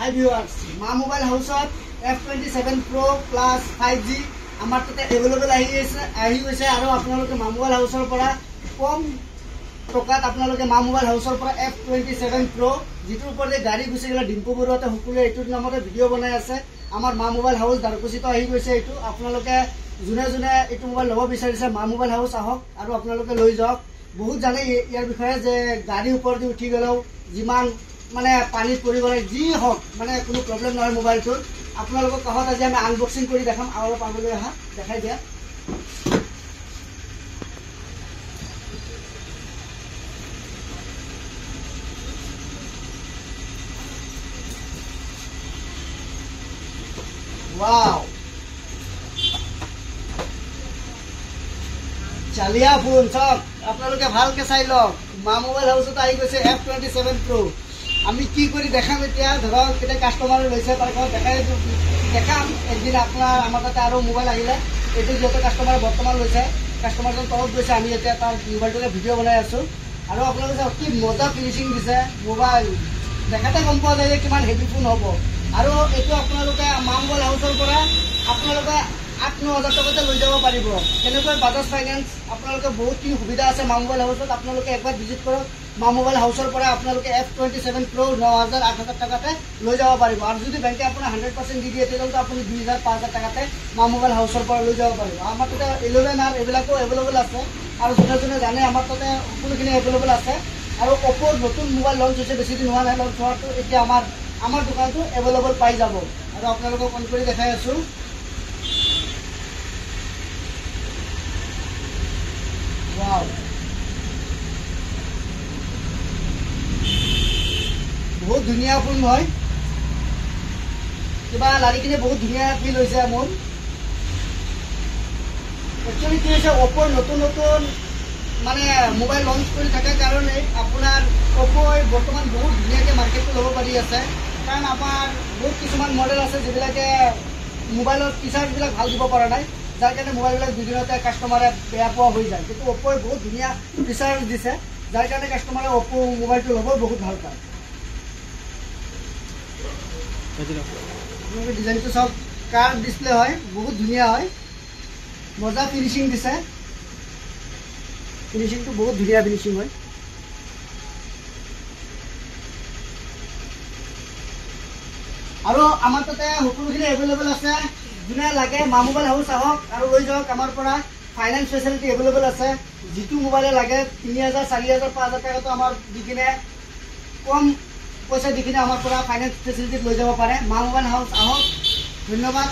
Hi viewers, Ma Mobile House F27 Pro plus 5G আমাৰ তাতে available আহি গৈছে আৰু আপোনালোকে মা মোবাইল হাউসৰ পৰা কম টকাত আপোনালোকে মা মোবাইল হাউসৰ পৰা F27 Pro যিটোৰ ওপৰতে গাড়ী গুছি গলা ডিম্পু বৰুৱাতে সকলোৱে এইটোৰ নামতে ভিডিও বনাই আছে আমাৰ মা মোবাইল হাউস দাৰকুছিত আহি গৈছে এইটো আপোনালোকে জুনে জুনে এইটো মোবাইল লব বিচাৰিছে মা মোবাইল হাউস আহক আৰু আপোনালোকে লৈ যাওক বহুত জানে ইয়াৰ বিষয়ে যে গাড়ী ওপৰতে উঠি গলেও যিমান মানে পানীত পৰি গলে যি হক মানে কোনো প্ৰবলেম নহয় মোবাইলটোৰ আপোনালোকক কাহত আজি আমি আনবক্সিং কৰি দেখাম আৰু পাবলৈ আহা দেখাই দিয়া वाव চালিয়া ফোন সব আপোনালোকে ভালকে চাই লওক মা মোবাইল হাউসত আহি গৈছে F27 Pro আমি কি কৰি দেখাম এতিয়া ধৰক কেটা কাস্টমাৰ লৈছে তাৰ কথা দেখাম একদিন আপোনাৰ আমাৰ তাতে আৰু মোবাইল আহিলে এটো যত কাস্টমাৰ বৰ্তমান লৈছে কাস্টমাৰজন তলত গৈছে আমি এতিয়া তাৰ মোবাইলটোকে ভিডিও বনাই আছো আৰু আপোনালোকে কি মজা ফিনিশিং দিছে মোবাইল দেখাতে গম পোৱা যায় কিমান হেভি ফোন হ'ব আৰু এটো আপোনালোকে মা মোবাইল হাউসৰ পৰা আপোনালোকে 8-9,000 টকাতে লৈ যাব পাৰিব কেনেকৈ বাজাজ ফাইনান্স আপোনালোকে বহুত কি সুবিধা আছে মা মোবাইল হাউসত আপোনালোকে একবাৰ ভিজিট কৰক মা মোবাইল হাউসৰ পৰা আপোনালোকে F27 Pro 9,000-8,000 টাকাতে লৈ যাব পাৰিব আৰু যদি বেংকে আপোনাৰ 100% দি দিয়ে তেতিয়াতো আপুনি 2,000-5,000 টাকাতে মা মোবাইল হাউসৰ পৰা লৈ যাব পাৰিব আমাৰ তাতে 11 আৰ এবিলাকো এভেইলেবল আছে আৰু জনে জানে আমাৰ তাতে সকলোখিনি এভেইলেবল আছে আৰু Oppo নতুন মোবাইল লঞ্চ হৈছে বেছি দিন হোৱা নাই লঞ্চ হোৱাটো এতিয়া আমাৰ দোকানটো এভেইলেবল পাই যাব আৰু আপোনালোকক অন কৰি দেখাই আছো वाव बहुत धुनिया फोन হয় কিবা লাগি কিনে বহুত ধুনিয়া ফিল হৈছে মোৰ একচুয়ালি কি হৈছে Oppo নতুন মানে মোবাইল লঞ্চ কৰি থাকা কাৰণে আপোনাৰ Oppo বৰ্তমান বহুত ধুনিয়াকে মাৰ্কেটটো লব পাৰি আছে কাৰণ আমাৰ বহুত কিছুমান মডেল আছে যেবিলাকে মোবাইলৰ ফিচাৰ বিলাক ভাল দিব পৰা নাই যাৰ কাৰণে মোবাইলবিলাক দুদিনতে কাস্টমাৰে বেয়া পোৱা হৈ যায় কিন্তু Oppo বহুত ধুনিয়া ফিচাৰ দিছে যাৰ কাৰণে কাস্টমাৰে Oppo মোবাইলটো লব বহুত ভাল পায় আপোনালোকে ডিজাইনটো সব কাৰ্ভ ডিসপ্লে হয় বহুত ধুনিয়া হয় মজা ফিনিশিং দিছে ফিনিশিংটো বহুত ধুনিয়া ফিনিশিং হয় আৰু আমাৰ তাতে সকলোখিনি এভেইলেবল আছে জুনে লাগে মা মোবাইল হাউস আহক আৰু লৈ যাওক আমাৰ পৰা ফাইনান্স ফেসিলিটি এভেইলেবল আছে যেটো মোবাইলে লাগে 3,000 4,000 5,000 টাকাটো আমাৰ দিকিনে কম পইচা দিকিনে আমাৰ পৰা ফাইনান্স ফেসিলিটি লৈ যাব পাৰে মা মোবাইল হাউস আহক ধন্যবাদ